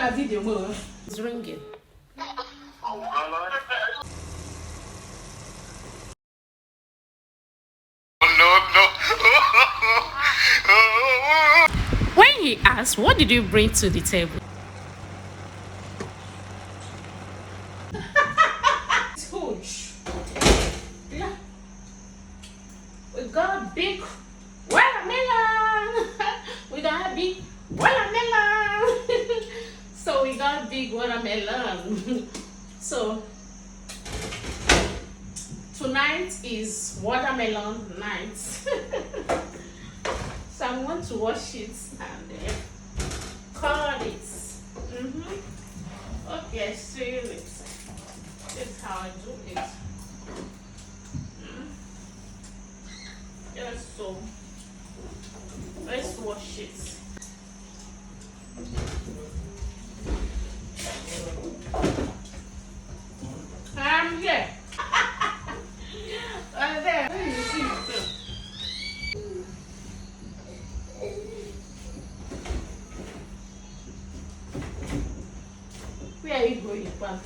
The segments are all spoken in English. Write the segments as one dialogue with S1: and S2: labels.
S1: a video more.
S2: It's ringing. When he asked, what did you bring to the table?
S1: Huge. Yeah. We got big watermelon. We got big watermelon. So we got big watermelon. So tonight is watermelon night. So I want to wash it and cut it. Okay, see it. This is how I do it. Yes, so let's wash it. I'm here. There. Let me see it. Where are you going, Pam?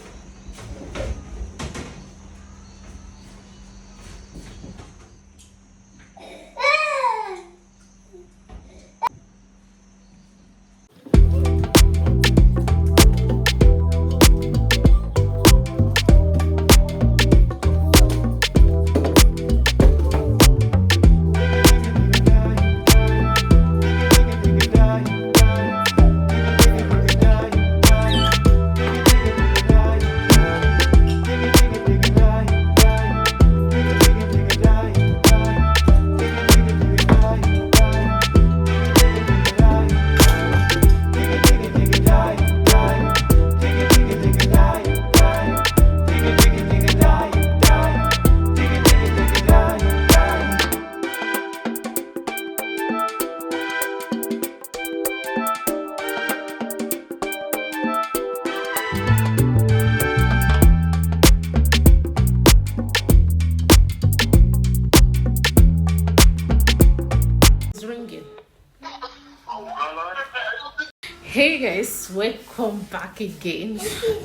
S1: Hey guys, welcome back again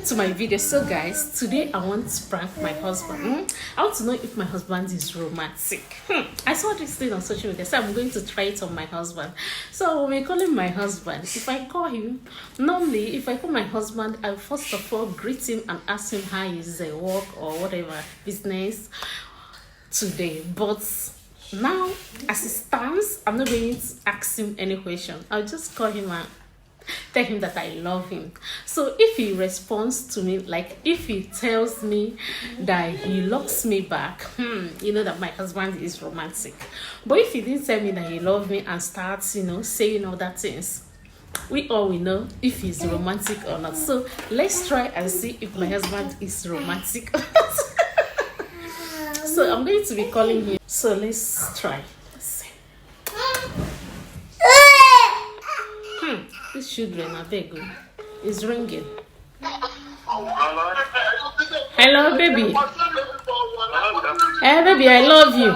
S1: to my video. So guys, today I want to prank my husband. I want to know if my husband is romantic. I saw this thing on social media, so I'm going to try it on my husband. So when we call him my husband, if I call him, normally if I call my husband, I first of all greet him and ask him how is the work or whatever business today. But now as it stands, I'm not going to ask him any question. I'll just call him and tell him that I love him. So if he responds to me, like if he tells me that he loves me back, you know that my husband is romantic. But if he didn't tell me that he loves me and starts, saying other things, we all will know if he's romantic or not. So let's try and see if my husband is romantic. So I'm going to be calling him. So let's try. These children are big. It's ringing. Hello, baby. Hey, baby, I love you.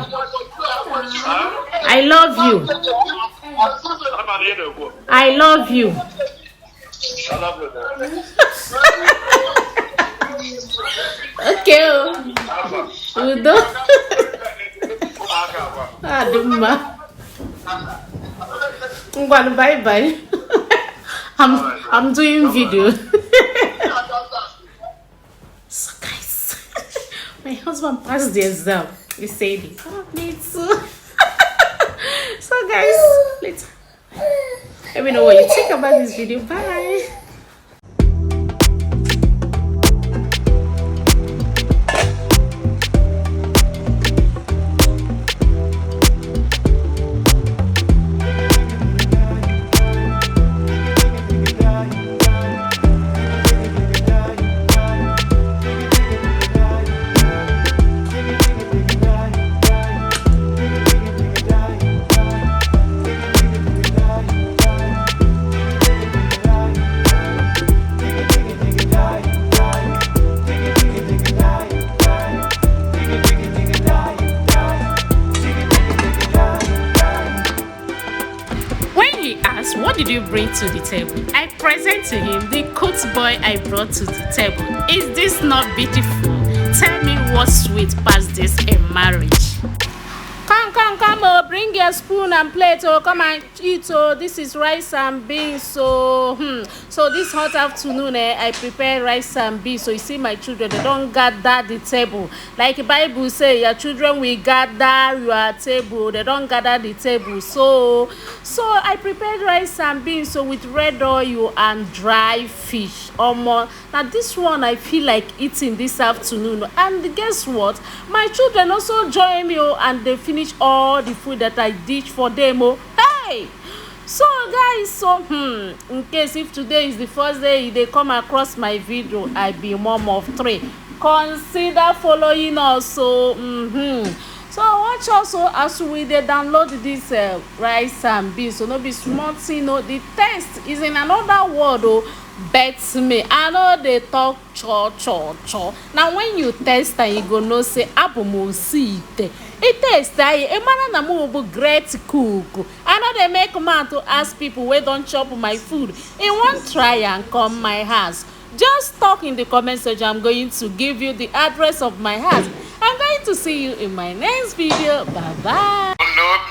S1: I love you. I love you. Okay. Udo. Adumma. Bye bye. I'm doing video. So guys, my husband passed the exam. He said it. Oh, me too. So guys, let me know what you think about this video. Bye.
S2: bring to the table? I present to him the coat boy I brought to the table. Is this not beautiful? Tell me what's sweet past this in marriage. Come, oh, bring your spoon and plate, oh, come and eat, oh, this is rice and beans, so, so this hot afternoon, I prepare rice and beans, so you see my children, they don't gather the table, like the Bible say, your children will gather your table, they don't gather the table, so I prepared rice and beans, so with red oil and dry fish, now this one I feel like eating this afternoon, and guess what, my children also join me, and they finish all the food that I dish for them, hey. So guys, in case if today is the first day they come across my video, I be mom of 3, consider following us, so watch also as we dey download this rice and beans, so no be small thing, the taste is in another world, bet me I know they talk cho. Now when you taste and you go know say abum see it taste a man na mo be great cook. I know they make man to ask people wey don chop my food e wan try and come my house. Just talk in the comment section. I'm going to give you the address of my house. I'm going to see you in my next video. Bye bye.
S3: No.